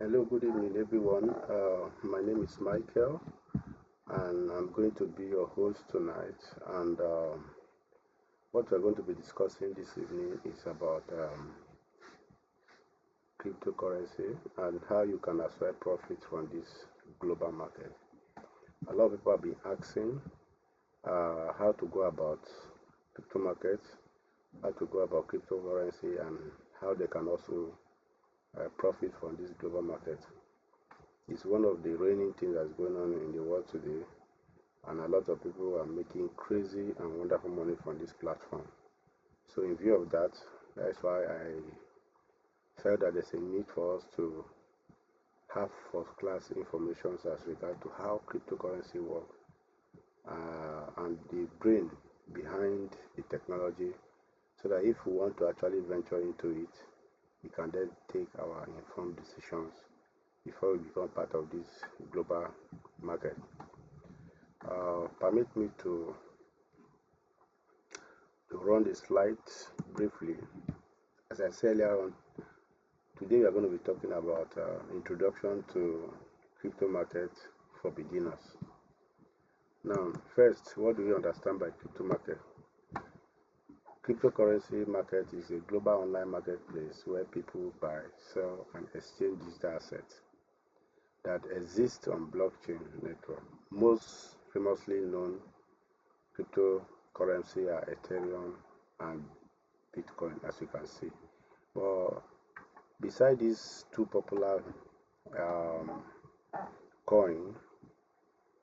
Hello, good evening, everyone. My name is Michael, and I'm going to be your host tonight. And what we're going to be discussing this evening is about cryptocurrency and how you can acquire profit from this global market. A lot of people have been asking how to go about crypto markets, how to go about cryptocurrency, and how they can also profit from this global market. It's one of the reigning things that's going on in the world today, and a lot of people are making crazy and wonderful money from this platform. So, in view of that, that's why I felt that there's a need for us to have first class information as regard to how cryptocurrency works and the brain behind the technology, so that if we want to actually venture into it, we can then take our informed decisions before we become part of this global market. Permit me to run the slides briefly. As I said earlier on, today we are going to be talking about introduction to crypto market for beginners. Now, first, what do we understand by crypto market? Cryptocurrency market is a global online marketplace where people buy, sell, and exchange digital assets that exist on blockchain network. Most famously known cryptocurrency are Ethereum and Bitcoin, as you can see. But beside these two popular um, coin,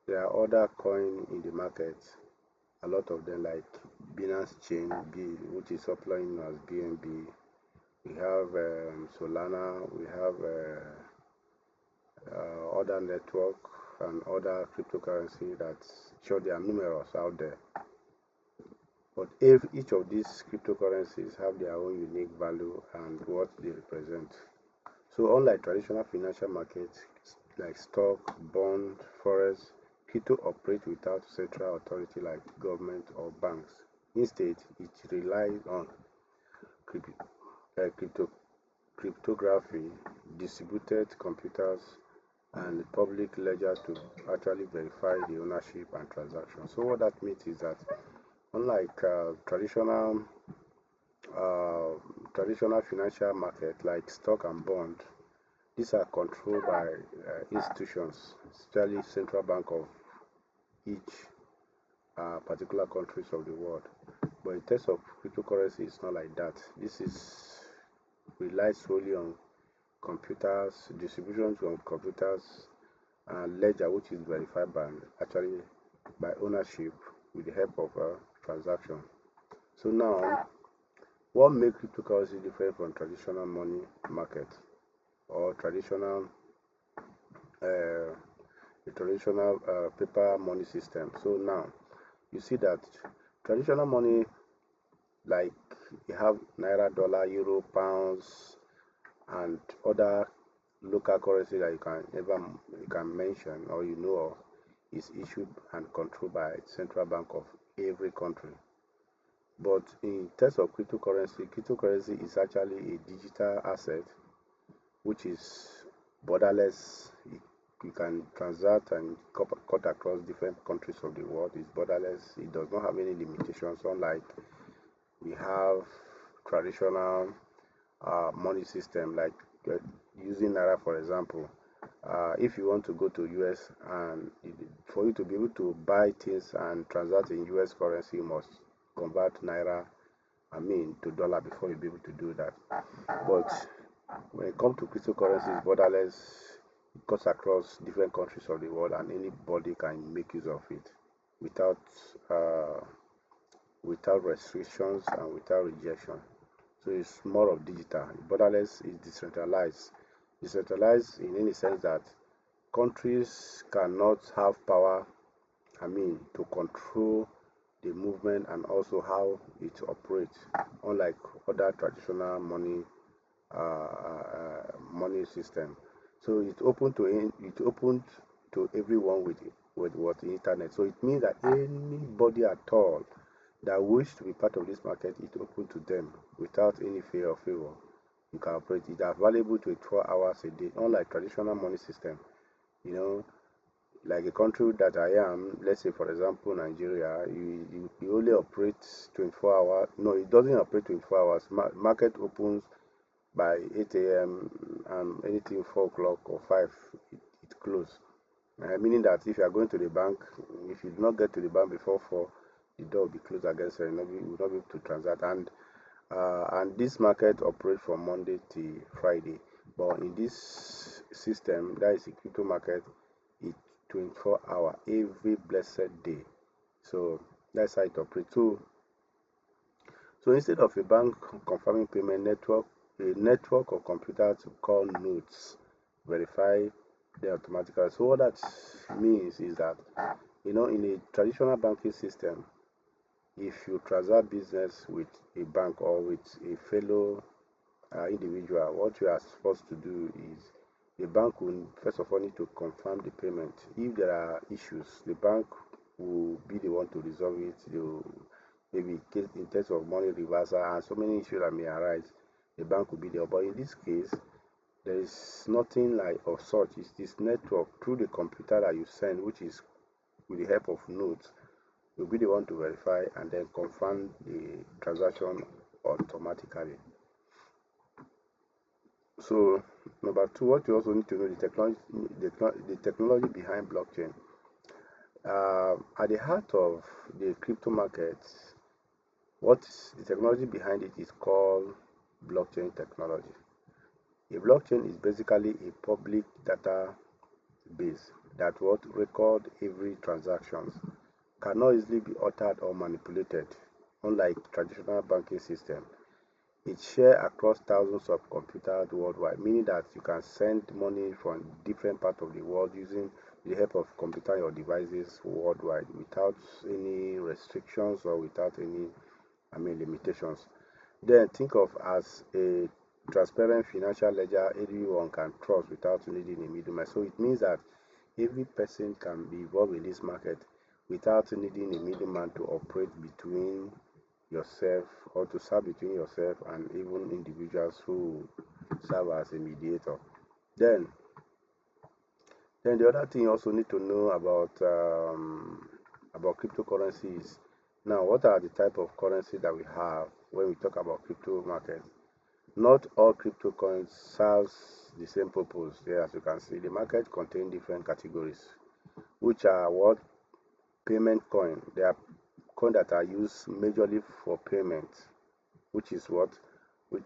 there are other coin in the market. A lot of them like Binance Chain, which is popularly known as BNB. We have Solana. We have other network and other cryptocurrency that sure they are numerous out there. But if each of these cryptocurrencies have their own unique value and what they represent. So unlike traditional financial markets like stock, bond, forex, crypto operates without central authority like government or banks. Instead, it relies on crypto, cryptography, distributed computers, and public ledger to actually verify the ownership and transaction. So what that means is that unlike uh, traditional financial market like stock and bond, these are controlled by institutions, especially central bank of each particular countries of the world. But in terms of cryptocurrency, it's not like that. This is relies solely on computers, distributions on computers, and ledger, which is verified by actually by ownership with the help of a transaction. So now, what makes cryptocurrency different from traditional money market or uh, paper money system? So now, you see that traditional money like you have naira, dollar, euro, pounds, and other local currency that you can mention or you know of is issued and controlled by central bank of every country. But in terms of cryptocurrency is actually a digital asset which is borderless. You can transact and cut across different countries of the world. It's borderless. It does not have any limitations, unlike we have traditional money system like uh, using naira for example. If you want to go to US and for you to be able to buy things and transact in US currency, you must convert naira, to dollar before you be able to do that. But when it comes to cryptocurrency, it's borderless. It cuts across different countries of the world, and anybody can make use of it without uh, without restrictions and without rejection. So it's more of digital. Borderless is decentralized. Decentralized in any sense that countries cannot have power, to control the movement and also how it operates, unlike other traditional money system. So it's open to everyone with what the internet. So it means that anybody at all that wish to be part of this market, it's open to them without any fear or favor. you can operate it. Available 24 hours a day, unlike traditional money system. You know, like a country that I am, let's say for example Nigeria, you only operate 24 hours. No, it doesn't operate 24 hours. Market opens by 8 a.m. and anything 4 o'clock or 5, it closes. Meaning that if you are going to the bank, if you do not get to the bank before 4, the door will be closed against you. You will not be able to transact. And this market operates from Monday to Friday. But in this system, that is the crypto market, it's 24 hour every blessed day. So that's how it operates. So instead of a bank confirming payment network, a network of computers call nodes verify them automatically. So what that means is that, in a traditional banking system, if you transact business with a bank or with a fellow individual, what you are supposed to do is the bank will first of all need to confirm the payment. If there are issues, the bank will be the one to resolve it. Maybe in terms of money reversal and so many issues that may arise, the bank will be there. But in this case, there is nothing like of such. It's this network through the computer that you send, which is with the help of nodes. You'll be the one to verify and then confirm the transaction automatically. So number two, what you also need to know the technology behind blockchain. At the heart of the crypto markets, what the technology behind it is called blockchain technology. A blockchain is basically a public database that what record every transactions, cannot easily be altered or manipulated, unlike traditional banking system. It's shared across thousands of computers worldwide, meaning that you can send money from different parts of the world using the help of computer or devices worldwide without any restrictions or without any limitations. Then think of as a transparent financial ledger everyone can trust without needing a middleman. So it means that every person can be involved in this market without needing a middleman to operate between yourself or to serve between yourself and even individuals who serve as a mediator. Then, then the other thing you also need to know about cryptocurrencies. Now, what are the type of currency that we have when we talk about crypto market? Not all crypto coins serves the same purpose. There, as you can see, the market contains different categories, which are what payment coin. They are coins that are used majorly for payment, which is what which,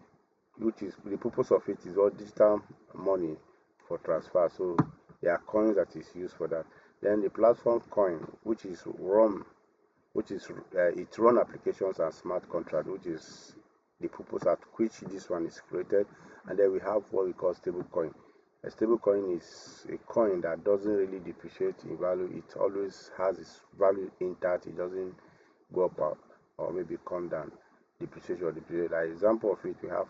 which is the purpose of it is what digital money for transfer. So there are coins that is used for that. Then the platform coin, which is it run applications and smart contract, which is the purpose at which this one is created. And then we have what we call stable coin. A stable coin is a coin that doesn't really depreciate in value. It always has its value intact. It doesn't go up or maybe come down. Depreciation or depreciation. Like example of it, we have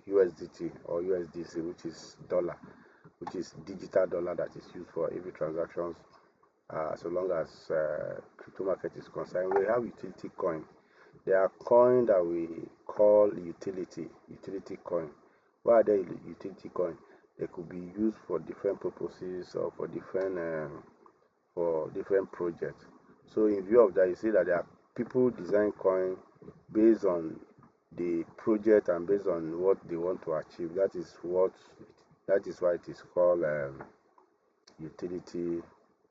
USDT or USDC, which is dollar, which is digital dollar that is used for every transactions. So long as crypto market is concerned, we have utility coin. There are coin that we call utility coin. Why are they utility coin? They could be used for different purposes or for different projects. So in view of that, you see that there are people design coin based on the project and based on what they want to achieve. That is why it is called utility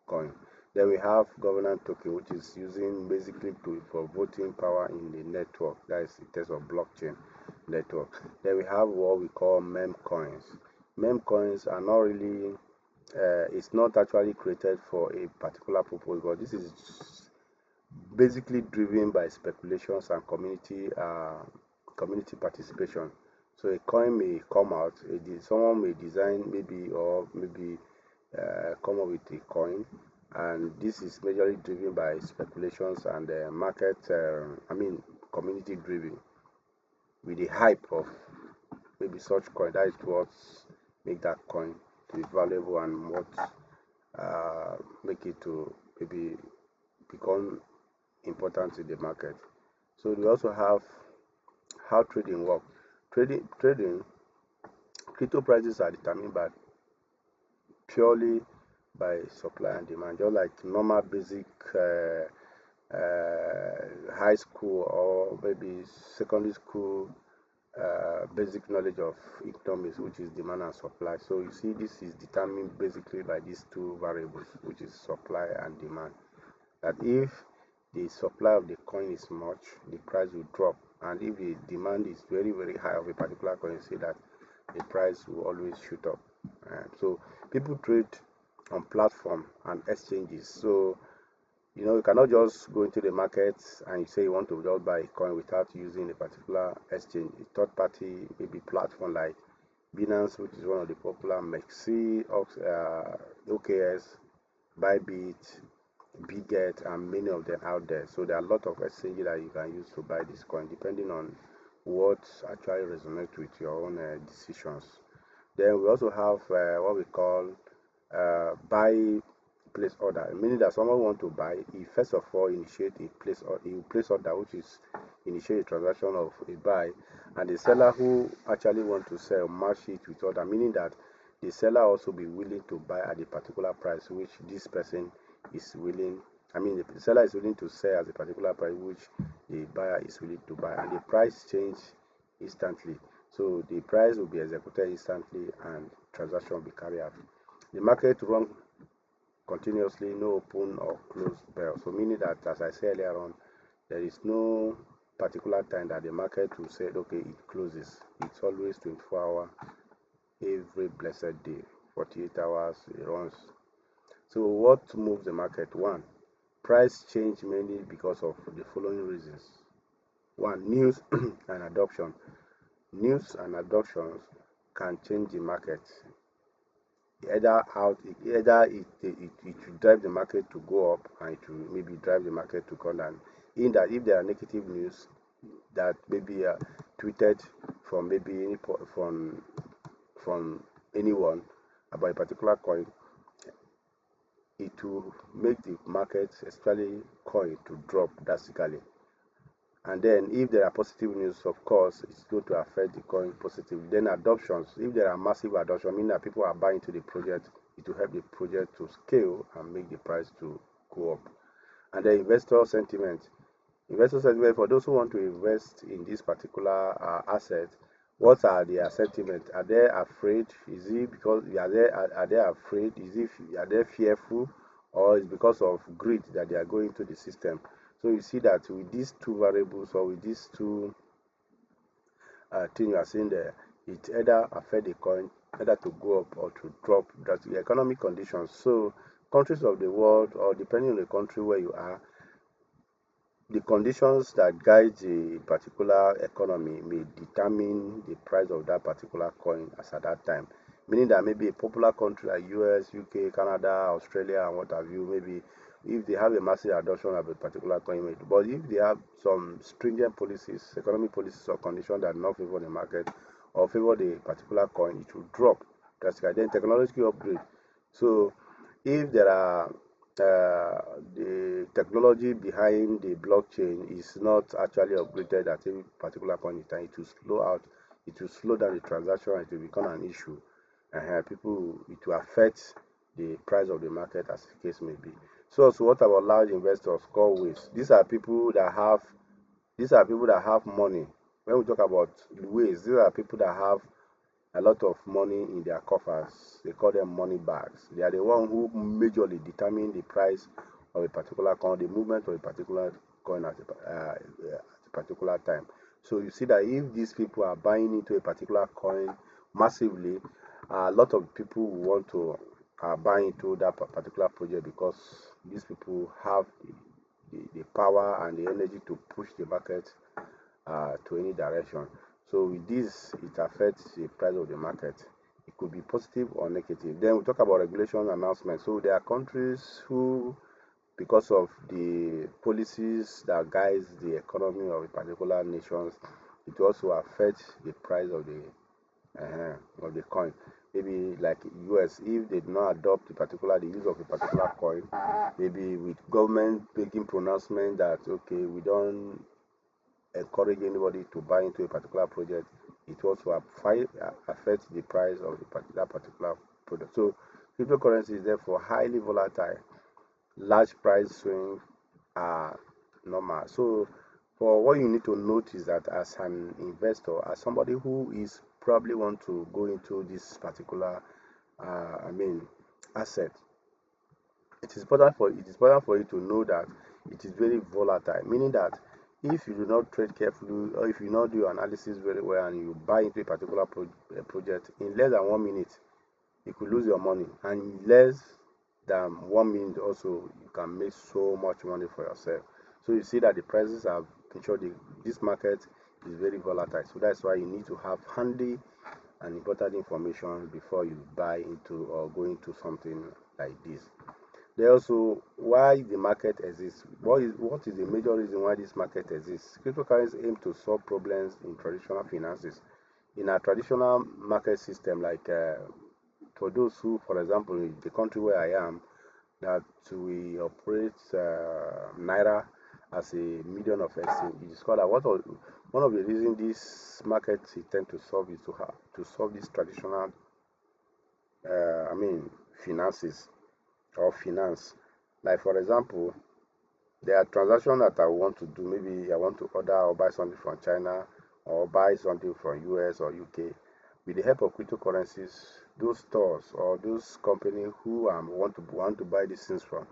coin. Then we have governance token, which is using basically for voting power in the network. That is in terms of blockchain network. Then we have what we call meme coins. Meme coins are not really, it's not actually created for a particular purpose, but this is basically driven by speculations and community participation. So a coin may come out, someone may design maybe come up with a coin, and this is majorly driven by speculations and market, community driven, with the hype of maybe such coin. That is what make that coin to be valuable and what make it to maybe become important in the market. So we also have how trading works. Trading crypto prices are determined by purely by supply and demand, just like normal basic high school or maybe secondary school basic knowledge of economics, which is demand and supply. So you see, this is determined basically by these two variables, which is supply and demand. That if the supply of the coin is much, the price will drop, and if the demand is very very high of a particular coin, you see that the price will always shoot up. So people trade on platform and exchanges. So you cannot just go into the market and you say you want to just buy a coin without using a particular exchange, a third party, maybe platform like Binance, which is one of the popular, Mexi, OKS, Bybit, Bitget, and many of them out there. So there are a lot of exchanges that you can use to buy this coin, depending on what actually resonates with your own decisions. Then we also have what we call buy place order, meaning that someone want to buy, he first of all initiate a place order, which is initiate a transaction of a buy, and the seller who actually want to sell match it with order, meaning that the seller also be willing to buy at a particular price which this person is willing. I mean, the seller is willing to sell at a particular price which the buyer is willing to buy, and the price change instantly. So the price will be executed instantly, and transaction will be carried out. The market run continuously, no open or closed bell. So meaning that, as I said earlier on, there is no particular time that the market will say, okay, it closes. It's always 24 hours, every blessed day, 48 hours it runs. So what moves the market? One, price change mainly because of the following reasons. One, news and adoption. News and adoptions can change the market. It will drive the market to go up, and it will maybe drive the market to come down. In that, if there are negative news that maybe tweeted from maybe from anyone about a particular coin, it will make the market, especially coin, to drop drastically. And then if there are positive news, of course, it's going to affect the coin positively. Then adoptions, if there are massive adoption, meaning that people are buying into the project, it will help the project to scale and make the price to go up. And then investor sentiment. Investor sentiment, for those who want to invest in this particular asset, what are their sentiment? Are they afraid? Is it because are they afraid? Are they fearful, or is because of greed that they are going to the system? So you see that with these two variables, or with these two things you are seeing there, it either affect the coin either to go up or to drop. That's the economic conditions. So countries of the world, or depending on the country where you are, the conditions that guide a particular economy may determine the price of that particular coin as at that time. Meaning that maybe a popular country like US, UK, Canada, Australia, and what have you, maybe if they have a massive adoption of a particular coin, but if they have some stringent policies, economic policies or conditions that not favor the market or favor the particular coin, it will drop drastically. Then technological upgrade. So if there are the technology behind the blockchain is not actually upgraded at any particular point in time, it will slow down the transaction, and it will become an issue. It will affect the price of the market, as the case may be. So what about large investors called whales? These are people that have money. When we talk about whales, these are people that have a lot of money in their coffers. They call them money bags. They are the one who majorly determine the price of a particular coin, the movement of a particular coin at a particular time. So you see that if these people are buying into a particular coin massively, a lot of people will want to buy into that particular project, because these people have the power and the energy to push the market to any direction. So with this, it affects the price of the market. It could be positive or negative. Then we talk about regulation announcement. So there are countries who, because of the policies that guides the economy of a particular nation, it also affects the price of the coin. Maybe like US, if they do not adopt the use of a particular coin, maybe with government making pronouncement that okay, we don't encourage anybody to buy into a particular project, it also affects the price of that particular product. So cryptocurrency is therefore highly volatile. Large price swings are normal. So for what you need to note is that as an investor, as somebody who is probably want to go into this particular I mean asset, it is important for you to know that it is very volatile, meaning that if you do not trade carefully or if you not do your analysis very well and you buy into a particular project in less than 1 minute, you could lose your money, and in less than 1 minute also you can make so much money for yourself. So you see that the prices have ensured this market is very volatile. So that's why you need to have handy and important information before you buy into or go into something like this. There also why the market exists. What is the major reason why this market exists? Cryptocurrencies aim to solve problems in traditional finances. In a traditional market system, like for those who, for example, in the country where I am, that we operate naira as a medium of exchange. It is called that one of the reasons this market tend to solve is to solve this traditional, I mean, finances or finance. Like for example, there are transactions that I want to do. Maybe I want to order or buy something from China or buy something from US or UK. With the help of cryptocurrencies, those stores or those companies who want to buy these things from,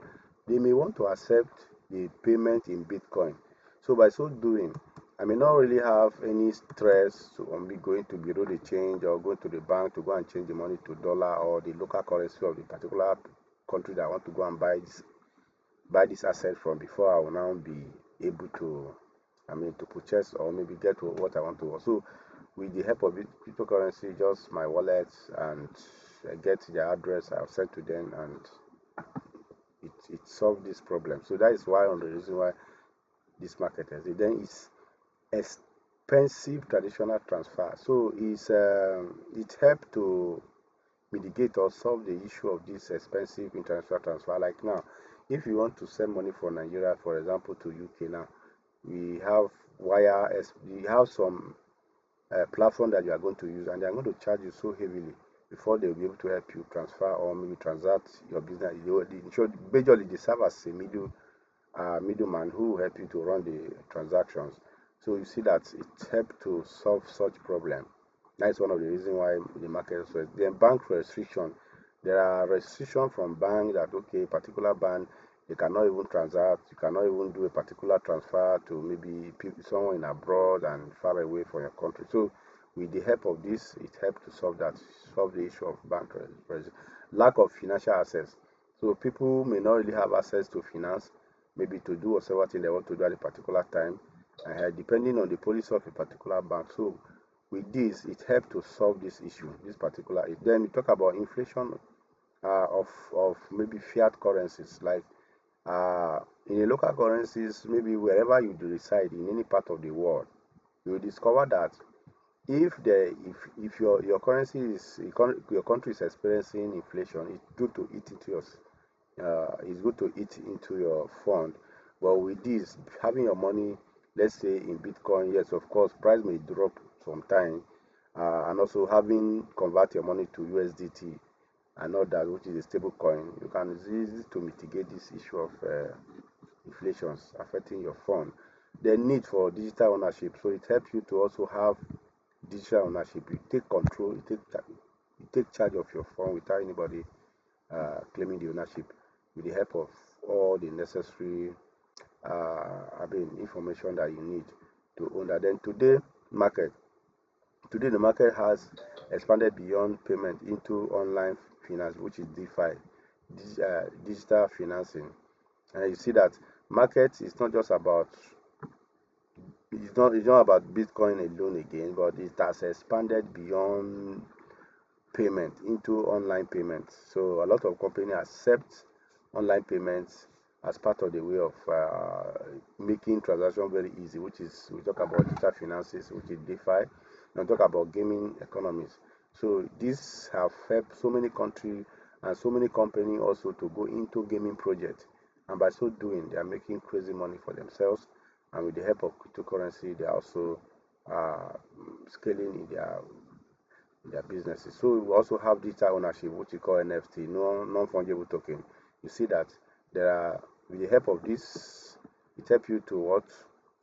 they may want to accept the payment in Bitcoin. So by so doing, I may not really have any stress on me going to bureau the change or going to the bank to go and change the money to dollar or the local currency of the particular country that I want to go and buy this asset from before I will now be able to, I mean, to purchase or maybe get what I want to. So with the help of cryptocurrency, just my wallet and I get their address, I'll send to them, and it solved this problem. So that is why on the reason why this market is. Then it's expensive traditional transfer. So it helped to mitigate or solve the issue of this expensive international transfer. Like now, if you want to send money from Nigeria, for example, to UK now, we have we have some platform that you are going to use, and they are going to charge you so heavily before they will be able to help you transfer or maybe transact your business. Majorly they serve as a middleman who will help you to run the transactions. So you see that it helped to solve such problem. That's one of the reasons why the market is. Then bank restriction. There are restrictions from bank that okay, particular bank you cannot even transact, you cannot even do a particular transfer to maybe someone in abroad and far away from your country. So with the help of this, it helped to solve the issue of bank lack of financial access. So people may not really have access to finance, maybe to do whatever thing they want to do at a particular time, depending on the policy of a particular bank. So with this, it helped to solve this issue, this particular. Then we talk about inflation of maybe fiat currencies, like in the local currencies, maybe wherever you reside in any part of the world, you will discover that if your currency your country is experiencing inflation, it's good to eat into your fund. But with this, having your money, let's say in Bitcoin, yes, of course, price may drop sometime, and also having convert your money to USDT and all that, which is a stable coin, you can use it to mitigate this issue of inflations affecting your fund. The need for digital ownership, so it helps you to also have digital ownership. You take control, you take charge of your fund without anybody claiming the ownership, with the help of all the necessary information that you need to own that. Then market today the market has expanded beyond payment into online finance, which is DeFi, digital financing. And you see that market is not just about it's not about Bitcoin alone again, but it has expanded beyond payment into online payments. So a lot of companies accept online payments as part of the way of making transaction very easy, which is we talk about digital finances, which is DeFi, and talk about gaming economies. So these have helped so many countries and so many companies also to go into gaming projects, and by so doing, they are making crazy money for themselves. And with the help of cryptocurrency, they are also uh, scaling in their businesses. So we also have digital ownership, which we call NFT, non-fungible token. You see that there are, with the help of this, it helps you to what,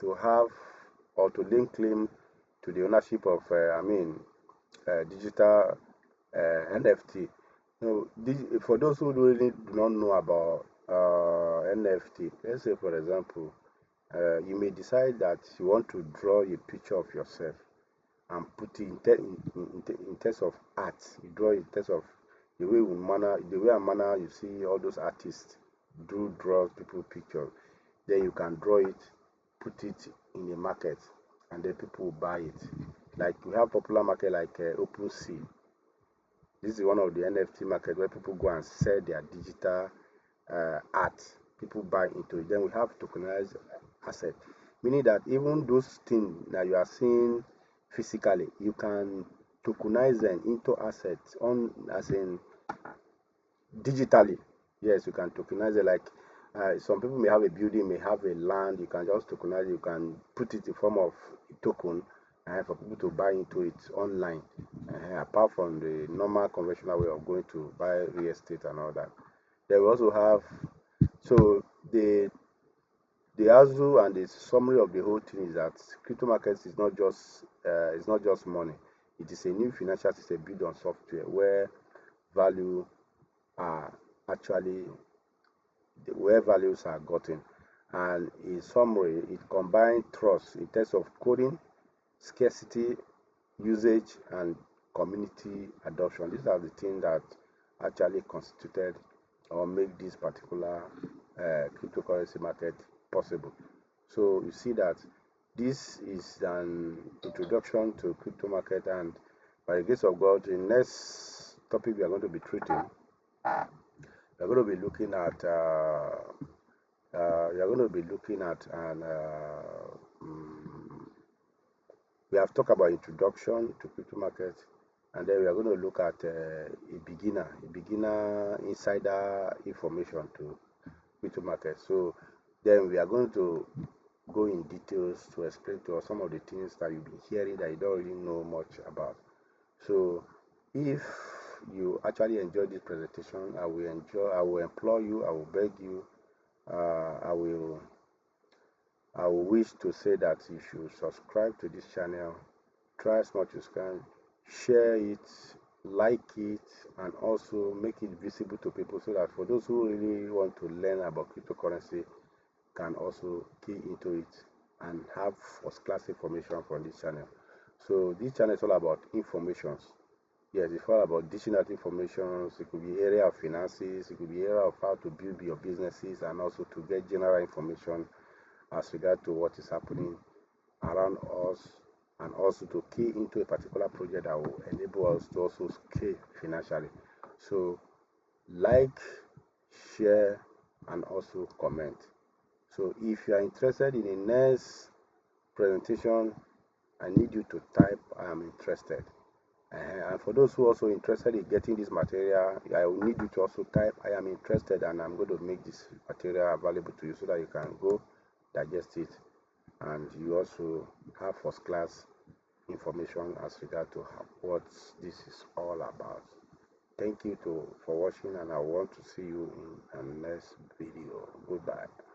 to have or to link claim to the ownership of digital NFT. For those who really do not know about NFT, let's say for example, you may decide that you want to draw a picture of yourself and put it in terms of art. You draw it in terms of the way and manner you see all those artists draw people pictures. Then you can draw it, put it in the market, and then people will buy it. Like we have popular market like OpenSea. This is one of the NFT market where people go and sell their digital art. People buy into it. Then we have tokenized asset, meaning that even those things that you are seeing physically, you can tokenize them into assets on as in digitally. Yes, you can tokenize it like some people may have a building, may have a land, you can just tokenize it, you can put it in form of a token for people to buy into it online, apart from the normal conventional way of going to buy real estate and all that. Then we also have, so the ASU and the summary of the whole thing is that crypto markets is not just money. It is a new financial system built on software where value are actually where values are gotten. And in summary, it combines trust in terms of coding, scarcity, usage, and community adoption. These are the things that actually constituted or make this particular cryptocurrency market possible. So you see that this is an introduction to crypto market, and by the grace of God, the next topic we are going to be treating, we're going to be looking at you're going to be looking at and we have talked about introduction to crypto market, and then we are going to look at a beginner insider information to crypto market. So then we are going to go in details to explain to us some of the things that you've been hearing that you don't really know much about. So if you actually enjoy this presentation, I will implore you, I will beg you, I will wish to say that you should subscribe to this channel, try as much as you can, share it, like it, and also make it visible to people so that for those who really want to learn about cryptocurrency can also key into it and have first class information from this channel. So this channel is all about informations. Yes, it's all about dishing out information. It could be area of finances, it could be area of how to build your businesses, and also to get general information as regard to what is happening around us, and also to key into a particular project that will enable us to also scale financially. So like, share, and also comment. So if you are interested in the next presentation, I need you to type I am interested. And for those who are also interested in getting this material, I will need you to also type I am interested, and I'm going to make this material available to you so that you can go digest it, and you also have first class information as regard to what this is all about. Thank you for watching, and I want to see you in the next video. Goodbye.